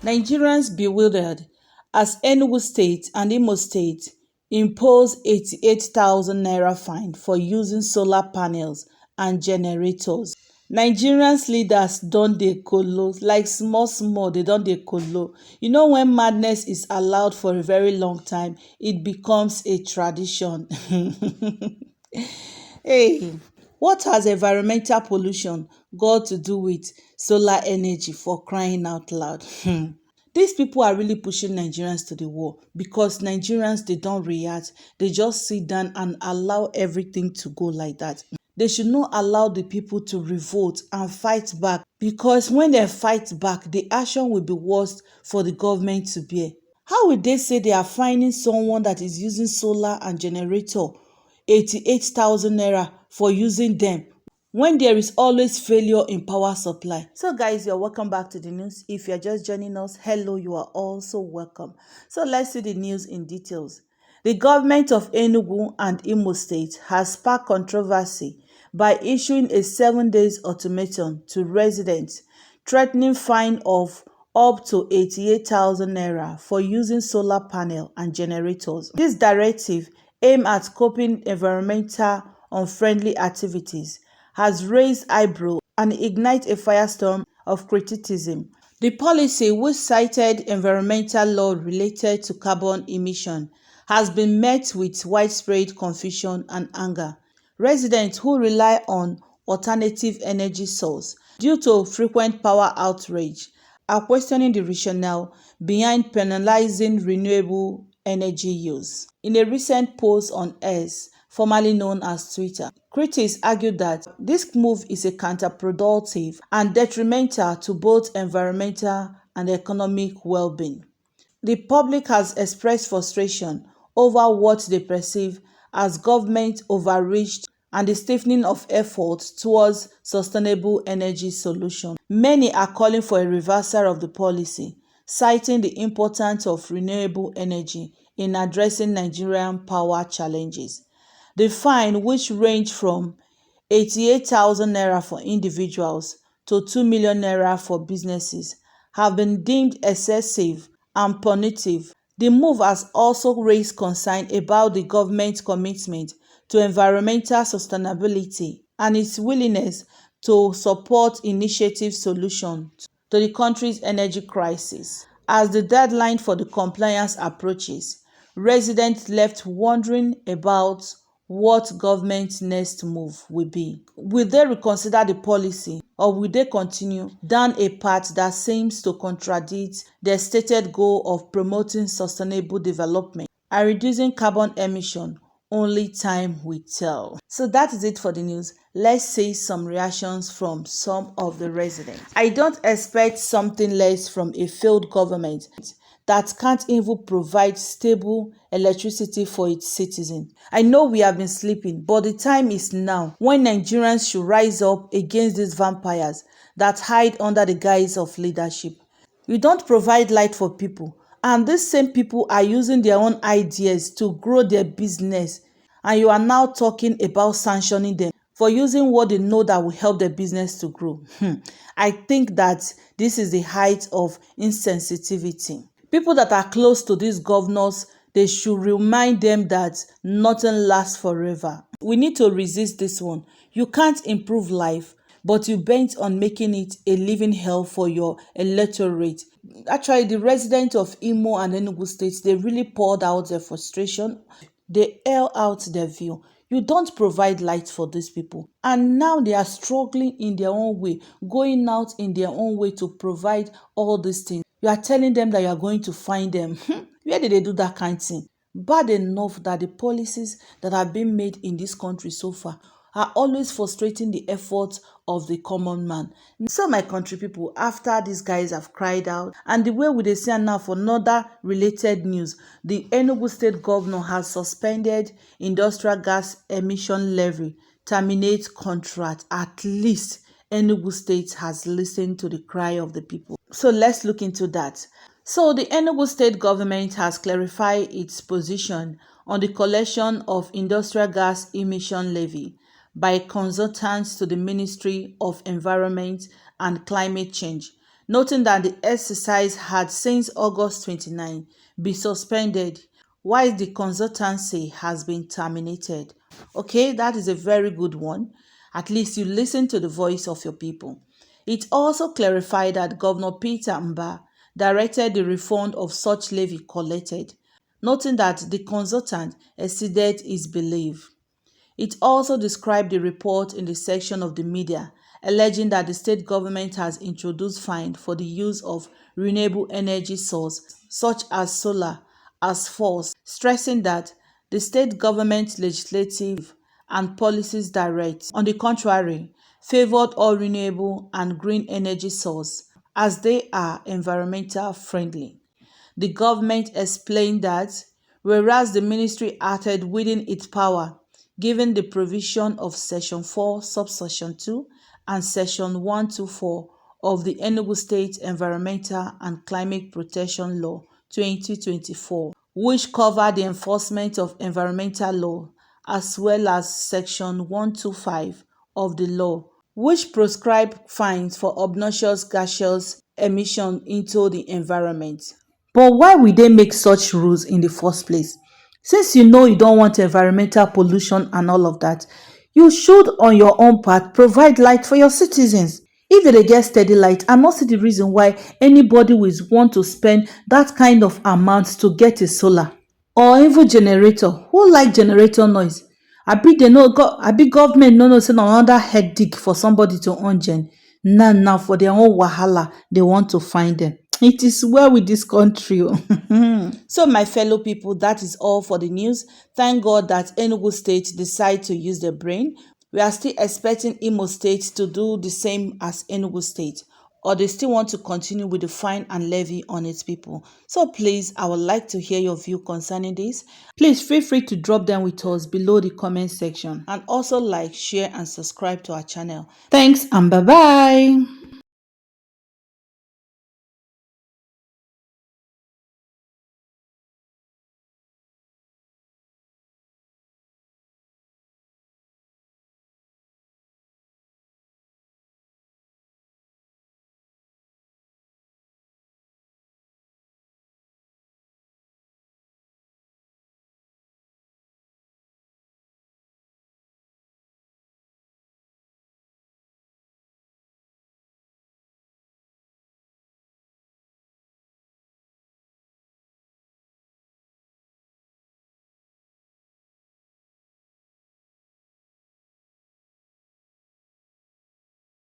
Nigerians bewildered as Enugu State and Imo State impose 88,000 naira fine for using solar panels and generators. Nigerians leaders don dey kolo, like small small they don dey kolo. You know, when madness is allowed for a very long time, it becomes a tradition. Hey, what has environmental pollution got to do with solar energy, for crying out loud? These people are really pushing Nigerians to the wall because Nigerians, they don't react. They just sit down and allow everything to go like that. They should not allow the people to revolt and fight back, because when they fight back, the action will be worse for the government to bear. How will they say they are finding someone that is using solar and generator 88,000 naira for using them, when there is always failure in power supply? So guys, you're welcome back to the news. If you're just joining us, hello, you are also welcome. So let's see the news in details. The government of Enugu and Imo State has sparked controversy by issuing a 7-day ultimatum to residents, threatening fine of up to 88,000 naira for using solar panel and generators. This directive, aimed at coping environmental unfriendly activities, has raised eyebrows and ignited a firestorm of criticism. The policy, which cited environmental law related to carbon emission, has been met with widespread confusion and anger. Residents who rely on alternative energy sources due to frequent power outrage are questioning the rationale behind penalizing renewable energy use. In a recent post on X, formerly known as Twitter, critics argued that this move is a counterproductive and detrimental to both environmental and economic well-being. The public has expressed frustration over what they perceive as government overreach and the stiffening of efforts towards sustainable energy solutions. Many are calling for a reversal of the policy, citing the importance of renewable energy in addressing Nigerian power challenges. The fine, which ranged from 88,000 naira for individuals to 2 million naira for businesses, have been deemed excessive and punitive. The move has also raised concern about the government's commitment to environmental sustainability and its willingness to support initiative solutions to the country's energy crisis. As the deadline for the compliance approaches, residents left wondering about what government's next move will be. Will they reconsider the policy, or will they continue down a path that seems to contradict their stated goal of promoting sustainable development and reducing carbon emission? Only time will tell. So that is it for the news. Let's see some reactions from some of the residents. I don't expect something less from a failed government that can't even provide stable electricity for its citizens. I know we have been sleeping, but the time is now when Nigerians should rise up against these vampires that hide under the guise of leadership. You don't provide light for people, and these same people are using their own ideas to grow their business, and you are now talking about sanctioning them for using what they know that will help their business to grow. I think that this is the height of insensitivity. People that are close to these governors, they should remind them that nothing lasts forever. We need to resist this one. You can't improve life, but you bent on making it a living hell for your electorate. Actually, the residents of Imo and Enugu states, they really poured out their frustration. They air out their view. You don't provide light for these people. And now they are struggling in their own way, going out in their own way to provide all these things. You are telling them that you are going to find them. Where did they do that kind of thing? Bad enough that the policies that have been made in this country so far are always frustrating the efforts of the common man. So my country people, after these guys have cried out, and the way we dey see now for another related news, the Enugu State Governor has suspended industrial gas emission levy, terminate contract. At least Enugu State has listened to the cry of the people. So let's look into that. So the Enugu State government has clarified its position on the collection of industrial gas emission levy by consultants to the Ministry of Environment and Climate Change. noting that the exercise had since August 29 been suspended while the consultancy has been terminated. Okay, that is a very good one. At least you listen to the voice of your people. It also clarified that Governor Peter Mba directed the refund of such levy collected, noting that the consultant exceeded his belief. It also described the report in the section of the media alleging that the state government has introduced fine for the use of renewable energy source such as solar as false, stressing that the state government legislative and policies direct, on the contrary, favored all renewable and green energy source as they are environmental friendly. The government explained that whereas the ministry acted within its power, given the provision of Section 4, Subsection 2 and Section 124 of the Enugu State Environmental and Climate Protection Law 2024, which cover the enforcement of environmental law, as well as Section 125 of the law, which prescribe fines for obnoxious gaseous emission into the environment. But why will they make such rules in the first place? Since you know you don't want environmental pollution and all of that, you should on your own part provide light for your citizens. If they get steady light, I not see the reason why anybody will want to spend that kind of amount to get a solar or even generator. Who like generator noise? Abi government no know say na another headache for somebody to on gen. Now for their own wahala, they want to find them. It is well with this country. So my fellow people, that is all for the news. Thank God that Enugu State decide to use their brain. We are still expecting Imo State to do the same as Enugu State, or they still want to continue with the fine and levy on its people. So please, I would like to hear your view concerning this. Please feel free to drop them with us below the comment section, and also like, share and subscribe to our channel. Thanks and bye-bye.